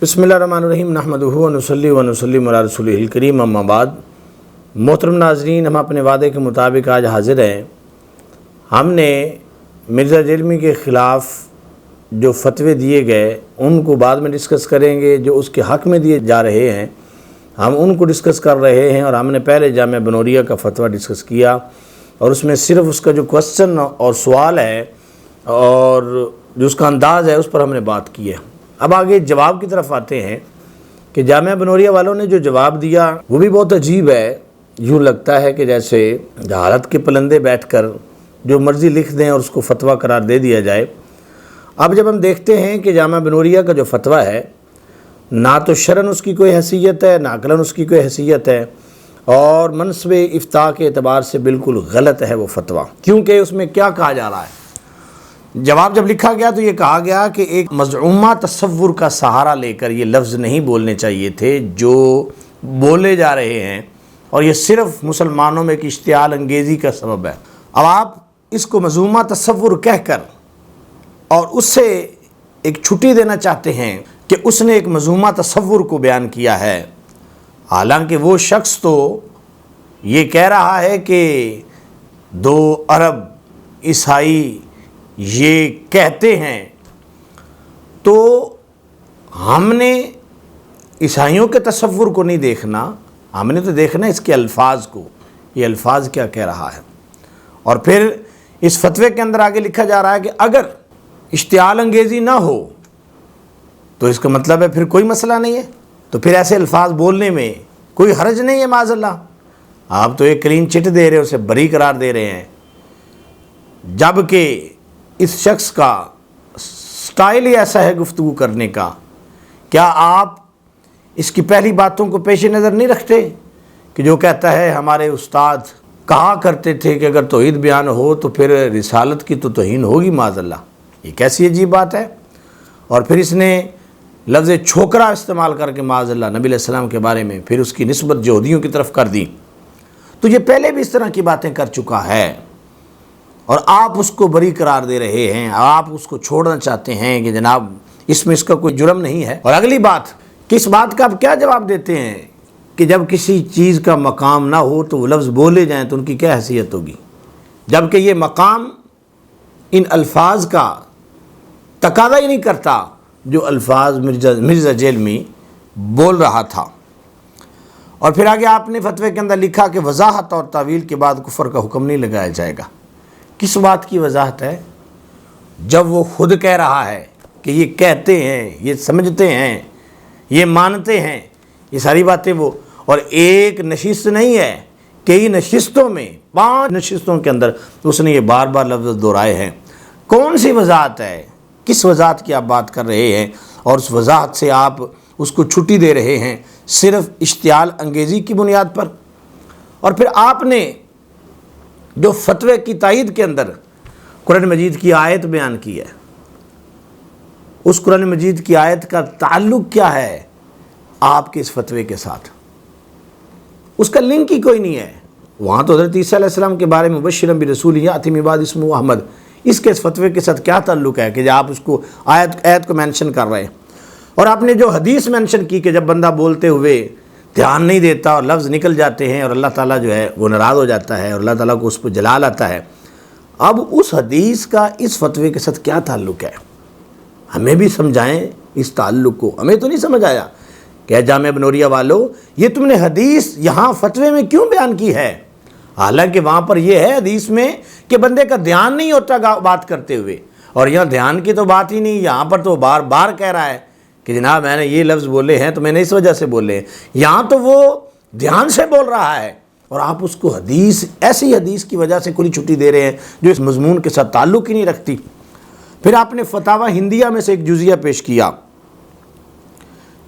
बिस्मिल्लाहिर्रहमानिर्रहीम नहमदुहु व नुसल्ली व नुसल्लिमु अला रसूलिहिल करीम अम्मा बाद। मोहतरम नाज़रीन, हम अपने वादे के मुताबिक आज हाज़िर हैं। हमने मिर्ज़ा जेलमी के ख़िलाफ़ जो फतवे दिए गए उनको बाद में डिस्कस करेंगे। जो उसके हक़ में दिए जा रहे हैं हम उनको डिस्कस कर रहे हैं। और हमने पहले जामिया बनूरिया का फ़तवा डिस्कस किया और उसमें सिर्फ़ उसका जो क्वेश्चन और सवाल है और जो उसका अंदाज़ है उस पर हमने बात की है। अब आगे जवाब की तरफ आते हैं कि जामिया बनूरिया वालों ने जो जवाब दिया वो भी बहुत अजीब है। यूँ लगता है कि जैसे जहालत के पलंदे बैठकर जो मर्ज़ी लिख दें और उसको फतवा करार दे दिया जाए। अब जब हम देखते हैं कि जामिया बनूरिया का जो फतवा है, ना तो शरन उसकी कोई हैसियत है, ना अक़लन उसकी कोई हैसियत है, और मनसब इफ्ता के एतबार से बिल्कुल गलत है वो फतवा। क्योंकि उसमें क्या कहा जा रहा है, जवाब जब लिखा गया तो ये कहा गया कि एक मज़ऊमा तसव्वुर का सहारा लेकर ये लफ्ज़ नहीं बोलने चाहिए थे जो बोले जा रहे हैं, और ये सिर्फ़ मुसलमानों में एक इश्तियाल अंगेज़ी का सबब है। अब आप इसको मज़ऊमा तसव्वुर कहकर और उससे एक छुट्टी देना चाहते हैं कि उसने एक मज़ऊमा तसव्वुर को बयान किया है। हालांकि वो शख्स तो ये कह रहा है कि 2 अरब ईसाई ये कहते हैं, तो हमने ईसाइयों के तसव्वुर को नहीं देखना, हमने तो देखना इसके अल्फाज को, ये अल्फाज क्या कह रहा है। और फिर इस फतवे के अंदर आगे लिखा जा रहा है कि अगर इश्तियाल अंगेज़ी ना हो तो इसका मतलब है फिर कोई मसला नहीं है, तो फिर ऐसे अल्फाज बोलने में कोई हर्ज नहीं है। माज़अल्लाह आप तो एक क्लीन चिट दे रहे हो, उसे बरी करार दे रहे हैं, जबकि इस शख्स का स्टाइल ही ऐसा है गुफ्तगू करने का। क्या आप इसकी पहली बातों को पेश नज़र नहीं रखते कि जो कहता है हमारे उस्ताद कहा करते थे कि अगर तौहीद बयान हो तो फिर रिसालत की तो तौहीन होगी। माज़अल्लाह ये कैसी अजीब बात है। और फिर इसने लफ्ज़ छोकरा इस्तेमाल करके माज़अल्लाह नबी अलैहिस्सलाम के बारे में फिर उसकी निस्बत यहूदियों की तरफ कर दी। तो ये पहले भी इस तरह की बातें कर चुका है और आप उसको बरी करार दे रहे हैं, आप उसको छोड़ना चाहते हैं कि जनाब इसमें इसका कोई जुर्म नहीं है। और अगली बात, किस बात का आप क्या जवाब देते हैं कि जब किसी चीज़ का मकाम ना हो तो वो लफ्ज़ बोले जाएं तो उनकी क्या हैसियत होगी, जबकि ये मकाम इन अल्फाज का तकाज़ा ही नहीं करता जो अल्फाज मिर्ज़ा जेलमी बोल रहा था। और फिर आगे आपने फतवे के अंदर लिखा कि वजाहत और तावील के बाद कुफर का हुक्म नहीं लगाया जाएगा। किस बात की वजाहत है जब वो खुद कह रहा है कि ये कहते हैं, ये समझते हैं, ये मानते हैं, ये सारी बातें वो, और एक नशिस्त नहीं है, कई नशिस्तों में 5 नशिस्तों के अंदर उसने ये बार बार लफ्ज़ दोहराए हैं। कौन सी वजाहत है, किस वजाहत की आप बात कर रहे हैं और उस वजाहत से आप उसको छुट्टी दे रहे हैं सिर्फ़ इश्तियाल अंगेज़ी की बुनियाद पर। और फिर आपने जो फतवे की तायीद के अंदर कुरान मजीद की आयत बयान की है, उस कुरान मजीद की आयत का ताल्लुक़ क्या है आपके इस फतवे के साथ, उसका लिंक ही कोई नहीं है। वहाँ तो हज़रत ईसा अलैहिस्सलाम के बारे में मुबश्शिरन बिरसूल याती मिन बाद इस्मुहु अहमद, इसके इस फतवे के साथ क्या ताल्लुक़ है कि आप उसको आयत को मेंशन कर रहे हैं। और आपने जो हदीस मेंशन की कि जब बंदा बोलते हुए ध्यान नहीं देता और लफ्ज़ निकल जाते हैं और अल्लाह ताला जो है वो नाराज़ हो जाता है और अल्लाह ताला को उस पर जलाल आता है, अब उस हदीस का इस फतवे के साथ क्या ताल्लुक़ है, हमें भी समझाएं इस ताल्लुक़ को। हमें तो नहीं समझ आया कि जामिया बनूरिया वालों ये तुमने हदीस यहाँ फतवे में क्यों बयान की है, हालांकि वहाँ पर यह है हदीस में कि बंदे का ध्यान नहीं होता बात करते हुए, और यहाँ ध्यान की तो बात ही नहीं। यहाँ पर तो बार बार कह रहा है कि जनाब मैंने ये लफ्ज़ बोले हैं तो मैंने इस वजह से बोले हैं। यहाँ तो वो ध्यान से बोल रहा है और आप उसको हदीस, ऐसी हदीस की वजह से खुली छुट्टी दे रहे हैं जो इस मजमून के साथ ताल्लुक़ ही नहीं रखती। फिर आपने फतावा हिंदिया में से एक जुज़िया पेश किया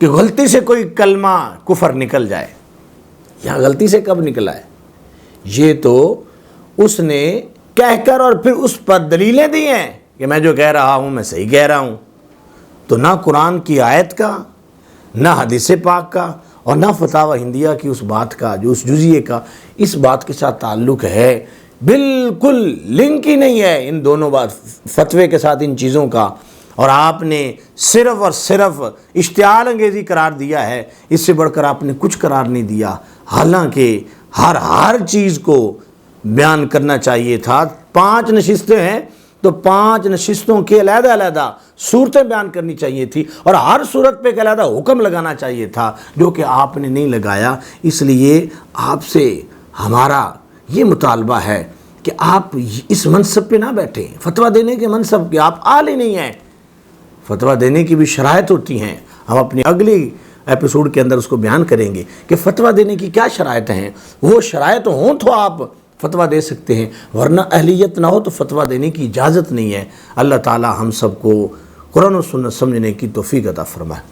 कि गलती से कोई कलमा कुफर निकल जाए। यहाँ गलती से कब निकला है, ये तो उसने कहकर और फिर उस पर दलीलें दी हैं कि मैं जो कह रहा हूँ मैं सही कह रहा हूँ। तो ना कुरान की आयत का, ना हदीस पाक का, और ना फतावा हिंदिया की उस बात का, जो उस जुज़िए का इस बात के साथ ताल्लुक़ है। बिल्कुल लिंक ही नहीं है इन दोनों बात फतवे के साथ इन चीज़ों का। اور آپ نے صرف اور صرف اشتعال انگیزی قرار دیا ہے، اس سے بڑھ کر آپ نے کچھ قرار نہیں دیا، حالانکہ ہر چیز کو بیان کرنا چاہیے تھا۔ 5 نشستیں ہیں تو 5 نشستوں کے علیحدہ علیحدہ صورتیں بیان کرنی چاہیے تھی، اور ہر صورت پہ ایک علیحدہ حکم لگانا چاہیے تھا، جو کہ آپ نے نہیں لگایا۔ اس لیے آپ سے ہمارا یہ مطالبہ ہے کہ آپ اس منصب پہ نہ بیٹھیں، فتویٰ دینے کے منصب کے آپ آل ہی نہیں ہیں۔ فتویٰ دینے کی بھی شرائط ہوتی ہیں، ہم اپنی اگلی ایپیسوڈ کے اندر اس کو بیان کریں گے کہ فتویٰ دینے کی کیا شرائط ہیں۔ وہ شرائط ہوں تو آپ فتویٰ دے سکتے ہیں، ورنہ اہلیت نہ ہو تو فتویٰ دینے کی اجازت نہیں ہے۔ اللہ تعالی ہم سب کو قرآن و سنت سمجھنے کی توفیق عطا فرمائے۔